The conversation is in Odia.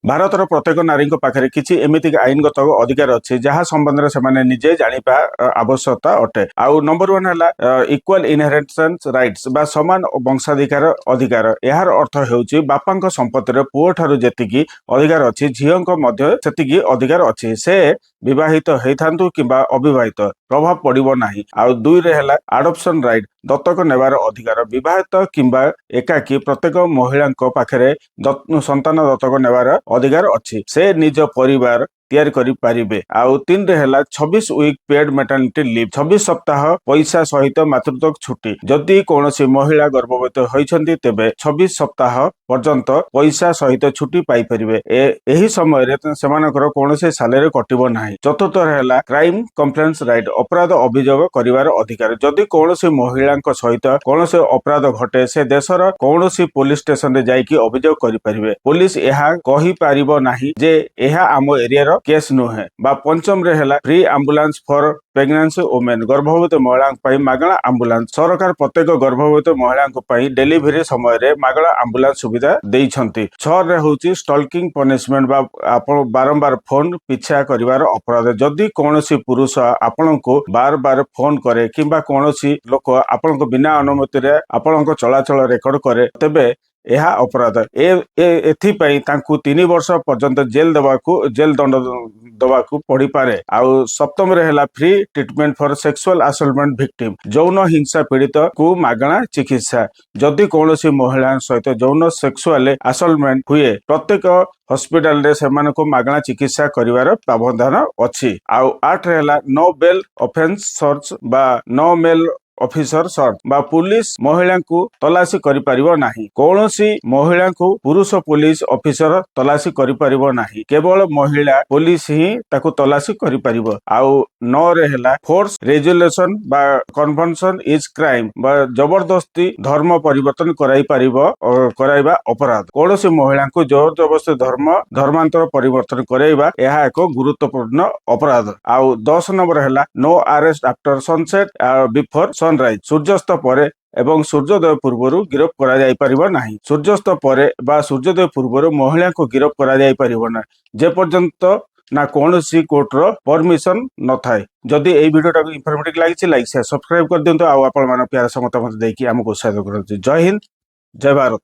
ଭାରତର ପ୍ରତ୍ୟେକ ନାରୀଙ୍କ ପାଖରେ କିଛି ଏମିତି ଆଇନଗତ ଅଧିକାର ଅଛି ଯାହା ସମ୍ବନ୍ଧରେ ସେମାନେ ନିଜେ ଜାଣିବା ଆବଶ୍ୟକତା ଅଟେ। ଆଉ ନମ୍ବର 1 ହେଲା ଇକ୍ୱାଲ ଇନହେରିଟାନ୍ସ ରାଇଟ୍ସ ବା ସମାନ ବଂଶାଧିକାର ଅଧିକାର। ଏହାର ଅର୍ଥ ହେଉଛି ବାପାଙ୍କ ସମ୍ପତ୍ତିରେ ପୁଅ ଠାରୁ ଯେତିକି ଅଧିକାର ଅଛି ଝିଅଙ୍କ ମଧ୍ୟ ସେତିକି ଅଧିକାର ଅଛି। ସେ ବିବାହିତ ହେଇଥାନ୍ତୁ କିମ୍ବା ଅବିବାହିତ ପ୍ରଭାବ ପଡିବ ନାହିଁ। ଆଉ 2ରେ ହେଲା ଆଡପ୍ସନ ରାଇଟ୍ ଦତ୍ତକ ନେବାର ଅଧିକାର। ବିବାହିତ କିମ୍ବା ଏକାକୀ ପ୍ରତ୍ୟେକ ମହିଳାଙ୍କ ପାଖରେ ସନ୍ତାନ ଦତ୍ତକ ନେବାର ଅଧିକାର ଅଛି। ସେ ନିଜ ପରିବାର ତିଆରି କରିପାରିବେ। ଆଉ 3ରେ ହେଲା 26 ୱିକ୍ ପେଡ୍ ମେଟର୍ନିଟି ଲିଭ୍ 26 ସପ୍ତାହ ପଇସା ସହିତ ମାତୃତ୍ୱ ଛୁଟି। ଯଦି କୌଣସି ମହିଳା ଗର୍ଭବତୀ ହୋଇଛନ୍ତି ତେବେ 26 ସପ୍ତାହ ପର୍ଯ୍ୟନ୍ତ ପଇସା ସହିତ ଛୁଟି ପାଇପାରିବେ। ଏହି ସମୟରେ ସେମାନଙ୍କର କୌଣସି ସାଲାରୀ କଟିବ ନାହିଁ। 4ରେ ହେଲା କ୍ରାଇମ କମ୍ପ୍ଲେନ୍ସ ରାଇଟ୍ ଅପରାଧ ଅଭିଯୋଗ କରିବାର ଅଧିକାର। ଯଦି କୌଣସି ମହିଳାଙ୍କ ସହିତ କୌଣସି ଅପରାଧ ଘଟେ ସେ ଦେଶର କୌଣସି ପୋଲିସ ଷ୍ଟେସନରେ ଯାଇକି ଅଭିଯୋଗ କରିପାରିବେ। ପୋଲିସ ଏହା କହିପାରିବ ନାହିଁ ଯେ ଏହା ଆମ ଏରିଆର କେସ୍ ନୁହେଁ। ବା 5ରେ ହେଲା ଫ୍ରି ଆମ୍ବୁଲାନ୍ସ ଫର ପ୍ରେଗନେନ୍ସି ଓମେନ୍ ଗର୍ଭବତୀ ମହିଳାଙ୍କ ପାଇଁ ମାଗଣା ଆମ୍ବୁଲାନ୍ସ। ସରକାର ପ୍ରତ୍ୟେକ ଗର୍ଭବତୀ ମହିଳାଙ୍କ ପାଇଁ ଡେଲିଭରି ସମୟରେ ମାଗଣା ଆମ୍ବୁଲାନ୍ସ ସୁବିଧା ଦେଇଛନ୍ତି। 6ରେ ହେଉଛି ଷ୍ଟଲ୍କିଂ ପନିଶମେଣ୍ଟ ବା ଆପଣ ବାରମ୍ବାର ଫୋନ ପିଛା କରିବାର ଅପରାଧ। ଯଦି କୌଣସି ପୁରୁଷ ଆପଣଙ୍କୁ ବାର ବାର ଫୋନ କରେ କିମ୍ବା କୌଣସି ଲୋକ ଆପଣଙ୍କ ବିନା ଅନୁମତିରେ ଆପଣଙ୍କ ଚଳାଚଳ ରେକର୍ଡ କରେ ତେବେ ଏହା ଅପରାଧ। ଏଥିପାଇଁ ତାଙ୍କୁ 3 ବର୍ଷ ପର୍ଯ୍ୟନ୍ତ ଜେଲ ଦଣ୍ଡ ଦେବାକୁ ପଡିପାରେ। ଆଉ 7ରେ ହେଲା ଫ୍ରି ଟ୍ରିଟମେଣ୍ଟ ଫର ସେକ୍ସୁଆଲ ଆସଲ୍ଟମେଣ୍ଟ ଭିକ୍ଟିମ ଯୌନ ହିଂସା ପୀଡ଼ିତକୁ ମାଗଣା ଚିକିତ୍ସା। ଯଦି କୌଣସି ମହିଳା ସହିତ ଯୌନ ସେକ୍ସୁଆଲ ଆସଲ୍ଟମେଣ୍ଟ ହୁଏ ପ୍ରତ୍ୟେକ ହସ୍ପିଟାଲରେ ସେମାନଙ୍କୁ ମାଗଣା ଚିକିତ୍ସା କରିବାର ପ୍ରାବଧାନ ଅଛି। ଆଉ 8ରେ ହେଲା नो बेल ଅଫେନ୍ସ ସର୍ଚ୍ଚ ବା नो मेल ଅଫିସର ସର୍ଚ୍ଚ ବା ପୁଲିସ ମହିଳାଙ୍କୁ ତଲାସି କରିପାରିବ ନାହିଁ। କୌଣସି ମହିଳାଙ୍କୁ ପୁରୁଷ ପୋଲିସ ଅଫିସର ତଲାସି କରିପାରିବ ନାହିଁ। କେବଳ ମହିଳା ପୋଲିସ ହିଁ ତାକୁ ତଲାସି କରିପାରିବ। ଆଉ 9ରେ ହେଲା ଫୋର୍ସ ରେଜୁଲେସନ ବା କନଭନସନ ଇଜ କ୍ରାଇମ ବା ଜବରଦସ୍ତି ଧର୍ମ ପରିବର୍ତ୍ତନ କରାଇବା ଅପରାଧ। କୌଣସି ମହିଳାଙ୍କୁ ଜବରଦସ୍ତି ଧର୍ମାନ୍ତର ପରିବର୍ତ୍ତନ କରାଇବା ଏହା ଏକ ଗୁରୁତ୍ୱପୂର୍ଣ୍ଣ ଅପରାଧ। ଆଉ 10 ନମ୍ବର ହେଲା no arrest after sunset before sunrise ସୂର୍ଯ୍ୟାସ୍ତ ପରେ ଏବଂ ସୂର୍ଯ୍ୟୋଦୟ ପୂର୍ବରୁ ଗିରଫ କରାଯାଇପାରିବ ନାହିଁ। ସୂର୍ଯ୍ୟାସ୍ତ ପରେ ବା ସୂର୍ଯ୍ୟୋଦୟ ପୂର୍ବରୁ ମହିଳାଙ୍କୁ ଗିରଫ କରାଯାଇପାରିବ ନାହିଁ ଯେପର୍ଯ୍ୟନ୍ତ ନା କୌଣସି କୋର୍ଟର ପରମିଶନ ନଥାଏ। ଯଦି এই ଭିଡିଓଟାକୁ ଇନଫର୍ମେଟିଭ ଲାଗିଛି ଲାଇକ୍ ସେୟାର ସବସ୍କ୍ରାଇବ କରିଦିଅନ୍ତୁ। ଆଉ ଆପଣମାନଙ୍କ ପ୍ୟାର ମତାମତ ଦେଇକି ଆମକୁ ଉତ୍ସାହିତ କରନ୍ତୁ। ଜୟ ହିନ୍ଦ, ଜୟ ଭାରତ।